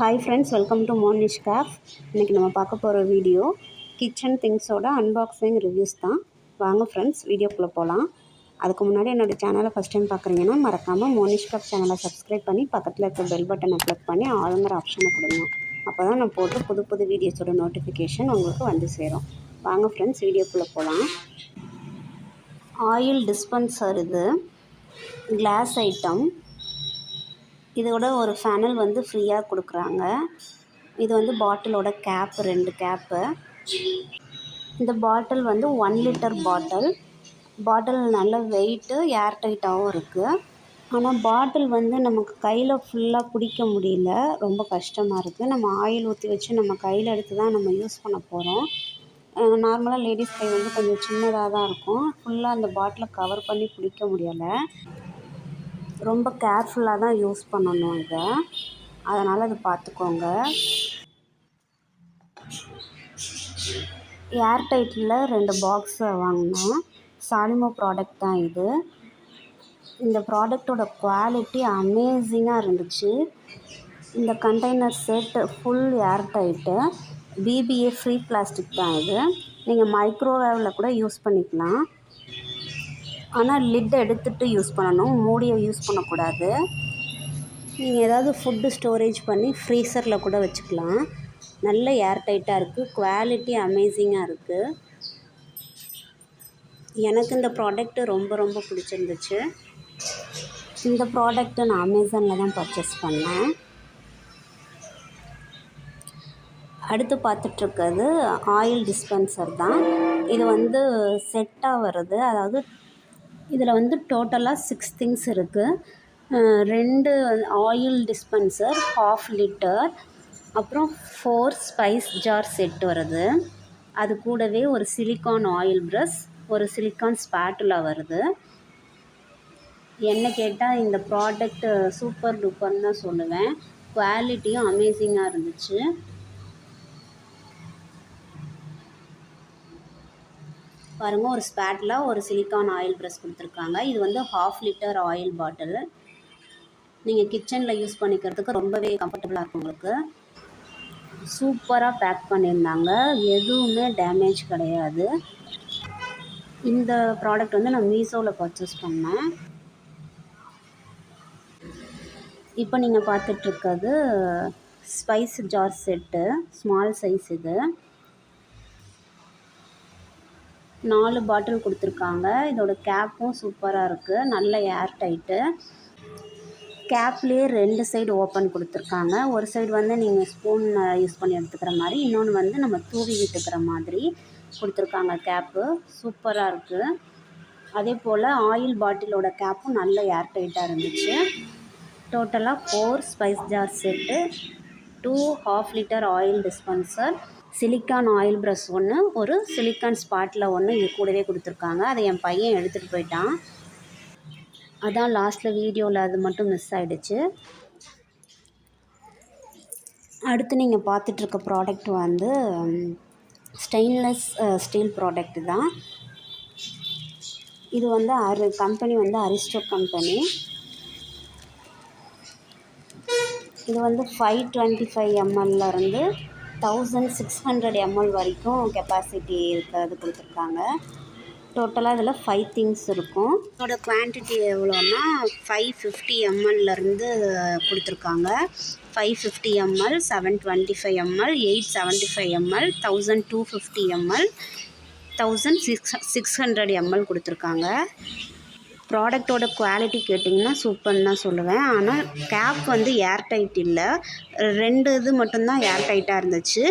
Hi friends, welcome to Mohnish Craft. இன்னைக்கு நம்ம பார்க்க போகிற வீடியோ கிச்சன் திங்ஸோட அன்பாக்சிங் ரிவ்யூஸ் தான். வாங்க ஃப்ரெண்ட்ஸ் வீடியோக்குள்ளே போகலாம். அதுக்கு முன்னாடி என்னோடய சேனலை ஃபஸ்ட் டைம் பார்க்குறீங்கன்னா மறக்காமல் மோனிஷ் கிராஃப்ட் சேனலை சப்ஸ்கிரைப் பண்ணி பக்கத்தில் இருக்க பெல் பட்டனை கிளிக் பண்ணி ஆளுங்கிற ஆப்ஷனை கொடுங்க. அப்போ தான் நான் போட்டு புது வீடியோஸோட நோட்டிஃபிகேஷன் உங்களுக்கு வந்து சேரும். வாங்க ஃப்ரெண்ட்ஸ் வீடியோக்குள்ளே போகலாம். ஆயில் டிஸ்பென்சர் இது கிளாஸ் ஐட்டம். இதோட ஒரு ஃபேனல் வந்து ஃப்ரீயாக கொடுக்குறாங்க. இது வந்து பாட்டிலோட கேப் 2 கேப்பு. இந்த பாட்டில் வந்து 1 லிட்டர் பாட்டில் நல்ல வெயிட்டு ஏர் டைட்டாகவும் இருக்குது. ஆனால் பாட்டில் வந்து நமக்கு கையில் ஃபுல்லாக பிடிக்க முடியல, ரொம்ப கஷ்டமாக இருக்குது. நம்ம ஆயில் ஊற்றி வச்சு நம்ம கையில் எடுத்து தான் நம்ம யூஸ் பண்ண போகிறோம். நார்மலாக லேடிஸ் கை வந்து கொஞ்சம் சின்னதாக தான் இருக்கும். ஃபுல்லாக அந்த பாட்டிலை கவர் பண்ணி பிடிக்க முடியலை. ரொம்ப கேர்ஃபுல்லாக தான் யூஸ் பண்ணணும் இதை, அதனால் அது பார்த்துக்கோங்க. ஏர் டைட்டில் 2 பாக்ஸ் வாங்கினேன். சாலிமோ ப்ராடக்ட் தான் இது. இந்த ப்ராடக்டோட குவாலிட்டி அமேசிங்காக இருந்துச்சு. இந்த கண்டெய்னர் செட் ஃபுல் ஏர் டைட்டு, பிபிஏ ஃப்ரீ பிளாஸ்டிக் தான் இது. நீங்கள் மைக்ரோவேவில் கூட யூஸ் பண்ணிக்கலாம். ஆனால் லிட் எடுத்துகிட்டு யூஸ் பண்ணணும், மூடியை யூஸ் பண்ணக்கூடாது. நீங்கள் ஏதாவது ஃபுட்டு ஸ்டோரேஜ் பண்ணி ஃப்ரீசரில் கூட வச்சுக்கலாம். நல்ல ஏர் டைட்டாக இருக்குது, குவாலிட்டி அமேசிங்காக இருக்குது. எனக்கு இந்த ப்ராடக்ட்டு ரொம்ப பிடிச்சிருந்துச்சு. இந்த ப்ராடக்ட்டை நான் அமேசானில் தான் பர்ச்சேஸ் பண்ணேன். அடுத்து பார்த்துட்ருக்கிறது ஆயில் டிஸ்பென்சர் தான். இது வந்து செட்டாக வருது. அதாவது இதில் வந்து டோட்டலாக 6 திங்ஸ் இருக்குது. 2 ஆயில் டிஸ்பென்சர் 1/2 லிட்டர், அப்புறம் 4 ஸ்பைஸ் ஜார் செட் வருது. அது கூடவே ஒரு சிலிக்கான் ஆயில் ப்ரஷ், ஒரு சிலிக்கான் ஸ்பேட்டுலா வருது. என்ன கேட்டால் இந்த ப்ராடக்ட் சூப்பர் டூப்பர்னு தான் சொல்லுவேன். குவாலிட்டியும் அமேசிங்காக இருந்துச்சு. பாருங்கள், ஒரு ஸ்பேட்லா, ஒரு சிலிக்கான் ஆயில் ப்ரஷ் கொடுத்துருக்காங்க. இது வந்து 1/2 லிட்டர் ஆயில் பாட்டில். நீங்கள் கிச்சனில் யூஸ் பண்ணிக்கிறதுக்கு ரொம்பவே கம்ஃபர்டபுளாக இருக்கும். உங்களுக்கு சூப்பராக பேக் பண்ணியிருந்தாங்க, எதுவுமே டேமேஜ் கிடையாது. இந்த ப்ராடக்ட் வந்து நான் மீஷோவில் பர்ச்சேஸ் பண்ணேன். இப்போ நீங்கள் பார்த்துட்ருக்கிறது spice jar set, small size. இது 4 பாட்டில் கொடுத்துருக்காங்க. இதோட கேப்பும் சூப்பராக இருக்குது, நல்ல ஏர் டைட்டு. கேப்லேயே 2 சைடு ஓப்பன் கொடுத்துருக்காங்க. ஒரு சைடு வந்து நீங்கள் ஸ்பூன் யூஸ் பண்ணி எடுத்துக்கிற மாதிரி, இன்னொன்று வந்து நம்ம தூவி விட்டுக்கிற மாதிரி கொடுத்துருக்காங்க. கேப்பு சூப்பராக இருக்குது. அதே போல் ஆயில் பாட்டிலோட கேப்பும் நல்ல ஏர் டைட்டாக இருந்துச்சு. டோட்டலாக 4 spice jar set, 2 1/2 litre oil dispenser, silicon oil brush 1, ஒரு சிலிக்கான் ஸ்பாட்டில் 1 இது கூடவே கொடுத்துருக்காங்க. அதை என் பையன் எடுத்துகிட்டு போயிட்டான். அதான் லாஸ்ட்டில் வீடியோவில் அது மட்டும் மிஸ் ஆகிடுச்சு. அடுத்து நீங்கள் பார்த்துட்ருக்க ப்ராடக்ட் வந்து ஸ்டெயின்லெஸ் ஸ்டீல் ப்ராடக்ட் தான். இது வந்து கம்பெனி வந்து அரிஸ்டோ கம்பெனி. இது வந்து 525 ml-லேருந்து 1600 ml வரைக்கும் கெப்பாசிட்டி இருக்கிறது கொடுத்துருக்காங்க. டோட்டலாக இதில் 5 திங்ஸ் இருக்கும். இதோட குவான்டிட்டி எவ்வளோன்னா 550 ml-லேருந்து கொடுத்துருக்காங்க. 550 ml, 725 ml, 875 ml, 1250 ml, 1600 ml கொடுத்துருக்காங்க. ப்ராடக்டோட குவாலிட்டி கேட்டிங்கன்னா சூப்பர்னு தான் சொல்லுவேன். ஆனால் கேப் வந்து ஏர் டைட் இல்லை. 2 இது மட்டும்தான் ஏர் டைட்டாக இருந்துச்சு.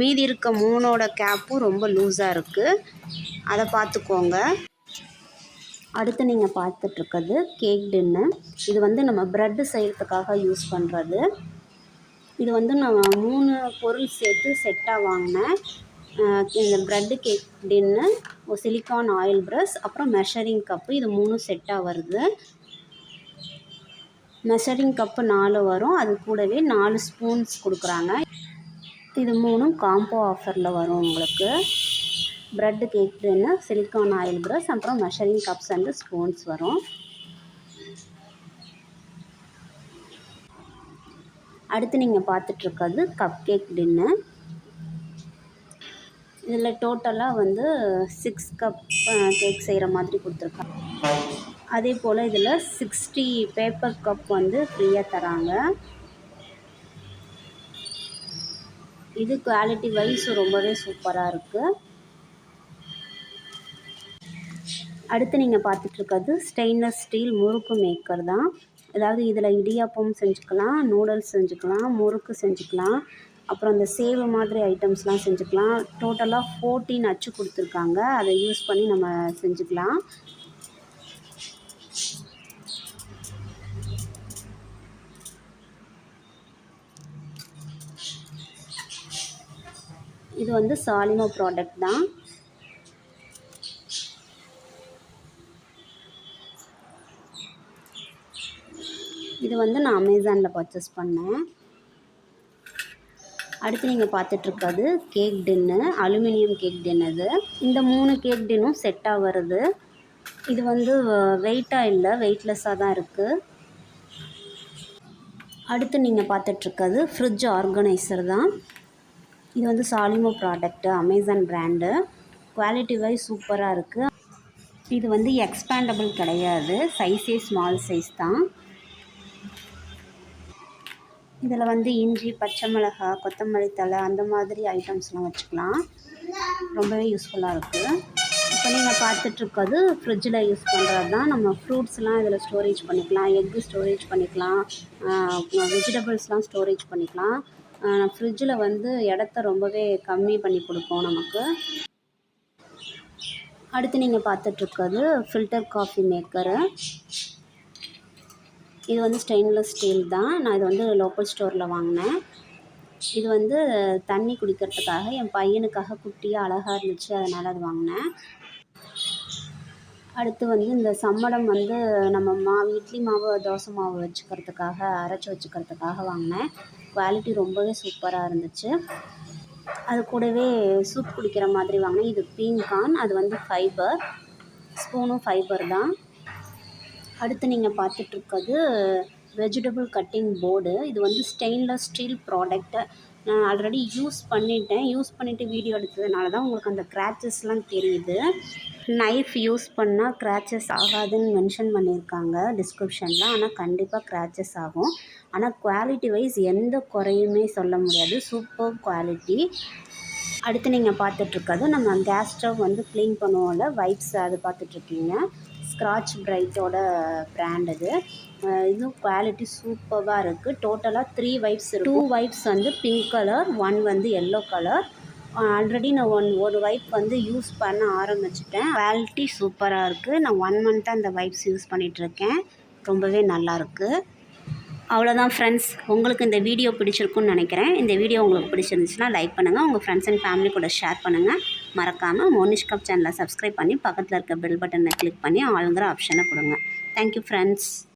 மீதி இருக்க 3ஓட கேப்பும் ரொம்ப லூஸாக இருக்குது, அதை பார்த்துக்கோங்க. அடுத்து நீங்கள் பார்த்துட்ருக்கிறது கேக் டின்னு. இது வந்து நம்ம ப்ரெட்டு செய்கிறதுக்காக யூஸ் பண்ணுறது. இது வந்து நான் 3 பொருள் சேர்த்து செட்டாக வாங்கினேன். இந்த ப்ரெட்டு கேக் டின்னு, ஒரு சிலிக்கான் ஆயில் ப்ரஷ், அப்புறம் மெஷரிங் கப்பு. இது 3 செட்டாக வருது. மெஷரிங் கப்பு 4 வரும். அது கூடவே 4 ஸ்பூன்ஸ் கொடுக்குறாங்க. இது 3ம் காம்போ ஆஃபரில் வரும் உங்களுக்கு. ப்ரெட்டு கேக் டின்னு, சிலிக்கான் ஆயில் ப்ரஷ், அப்புறம் மெஷரிங் கப்ஸ் அண்டு ஸ்பூன்ஸ் வரும். அடுத்து நீங்கள் பார்த்துட்ருக்கிறது கப் கேக் டின்னு. இதில் டோட்டலாக வந்து 6 கப் கேக் செய்கிற மாதிரி கொடுத்துருக்காங்க. அதே போல் இதில் 60 பேப்பர் கப் வந்து ஃப்ரீயாக தராங்க. இது குவாலிட்டி வைஸ் ரொம்பவே சூப்பராக இருக்குது. அடுத்து நீங்கள் பார்த்துட்ருக்கிறது ஸ்டெயின்லெஸ் ஸ்டீல் முறுக்கு மேக்கர் தான். அதாவது இதில் இடியாப்பம் செஞ்சுக்கலாம், நூடுல்ஸ் செஞ்சுக்கலாம், முறுக்கு செஞ்சுக்கலாம், அப்புறம் இந்த சேவு மாதிரி ஐட்டம்ஸ்லாம் செஞ்சுக்கலாம். டோட்டலாக 14 அச்சு கொடுத்துருக்காங்க. அதை யூஸ் பண்ணி நம்ம செஞ்சுக்கலாம். இது வந்து சாலிமோ ப்ராடக்ட் தான். இது வந்து நான் அமேசானில் பர்ச்சேஸ் பண்ணேன். அடுத்து நீங்கள் பார்த்துட்ருக்கிறது கேக் டின்னு, அலுமினியம் கேக் டின். இது இந்த 3 கேக் டின்னும் செட்டாக வருது. இது வந்து வெயிட்டாக இல்லை, வெயிட்லெஸ்ஸாக தான் இருக்குது. அடுத்து நீங்கள் பார்த்துட்ருக்கிறது ஃப்ரிட்ஜ் ஆர்கனைசர் தான். இது வந்து Solimo product, Amazon brand. Quality wise சூப்பராக இருக்குது. இது வந்து எக்ஸ்பேண்டபிள் கிடையாது, சைஸே ஸ்மால் சைஸ் தான். இதில் வந்து இஞ்சி, பச்சை மிளகாய், கொத்தமல்லி தழை அந்த மாதிரி ஐட்டம்ஸ்லாம் வச்சுக்கலாம். ரொம்பவே யூஸ்ஃபுல்லாக இருக்குது. இப்போ நீங்கள் பார்த்துட்ருக்கிறது ஃப்ரிட்ஜில் யூஸ் பண்ணுறது தான். நம்ம ஃப்ரூட்ஸ்லாம் இதில் ஸ்டோரேஜ் பண்ணிக்கலாம், எக்கு ஸ்டோரேஜ் பண்ணிக்கலாம், வெஜிடபிள்ஸ்லாம் ஸ்டோரேஜ் பண்ணிக்கலாம். ஃப்ரிட்ஜில் வந்து இடத்த ரொம்பவே கம்மி பண்ணி கொடுக்கும் நமக்கு. அடுத்து நீங்கள் பார்த்துட்ருக்கிறது ஃபில்டர் காஃபி மேக்கரு. இது வந்து ஸ்டெயின்லெஸ் ஸ்டீல் தான். நான் இது வந்து லோக்கல் ஸ்டோரில் வாங்கினேன். இது வந்து தண்ணி குடிக்கிறதுக்காக என் பையனுக்காக குட்டியாக அழகாக இருந்துச்சு, அதனால் அது வாங்கினேன். அடுத்து வந்து இந்த சம்மடம் வந்து நம்ம இட்லி மாவு, தோசை மாவு வச்சுக்கிறதுக்காக, அரைச்சி வச்சுக்கிறதுக்காக வாங்கினேன். குவாலிட்டி ரொம்பவே சூப்பராக இருந்துச்சு. அது கூடவே சூப் குடிக்கிற மாதிரி வாங்கினேன். இது பீன்கார்ன், அது வந்து ஃபைபர். ஸ்பூனும் ஃபைபர் தான். அடுத்து நீங்கள் பார்த்துட்ருக்கிறது வெஜிடபிள் கட்டிங் போர்டு. இது வந்து ஸ்டெயின்லெஸ் ஸ்டீல் ப்ராடக்ட்டு. நான் ஆல்ரெடி யூஸ் பண்ணிவிட்டு வீடியோ எடுத்ததுனால தான் உங்களுக்கு அந்த கிராச்சஸ்லாம் தெரியுது. நைஃப் யூஸ் பண்ணால் கிராச்சஸ் ஆகாதுன்னு மென்ஷன் பண்ணியிருக்காங்க டிஸ்கிரிப்ஷனில். ஆனால் கண்டிப்பாக கிராச்சஸ் ஆகும். ஆனால் குவாலிட்டி வைஸ் எந்த குறையுமே சொல்ல முடியாது, சூப்பர் குவாலிட்டி. அடுத்து நீங்கள் பார்த்துட்ருக்கிறது நம்ம கேஸ் ஸ்டவ் வந்து க்ளீன் பண்ணுவோம்ல, வைப்ஸ், அது பார்த்துட்ருக்கீங்க. ஸ்க்ராட்ச் பிரைட்டோட பிராண்ட் இது. இதுவும் குவாலிட்டி சூப்பராக இருக்குது. டோட்டலாக 3 வைப்ஸ் இருக்குது. 2 வைப்ஸ் வந்து பிங்க் கலர், 1 வந்து எல்லோ கலர். ஆல்ரெடி நான் ஒரு வைப் வந்து யூஸ் பண்ண ஆரம்பிச்சிட்டேன். குவாலிட்டி சூப்பராக இருக்குது. நான் 1 மந்த்தாக அந்த வைப்ஸ் யூஸ் பண்ணிகிட்ருக்கேன். ரொம்பவே நல்லாயிருக்கு. அவ்வளோதான் ஃப்ரெண்ட்ஸ், உங்களுக்கு இந்த வீடியோ பிடிச்சிருக்குன்னு நினைக்கிறேன். இந்த வீடியோ உங்களுக்கு பிடிச்சிருந்துச்சுன்னா லைக் பண்ணுங்கள், உங்கள் ஃப்ரெண்ட்ஸ் அண்ட் ஃபேமிலி கூட ஷேர் பண்ணுங்கள். மறக்காமல் மோனிஷ் கப் சேனலை சப்ஸ்கிரைப் பண்ணி பக்கத்தில் இருக்க பெல் பட்டனை கிளிக் பண்ணி ஆளுங்கிற ஆப்ஷனை கொடுங்க. Thank you friends.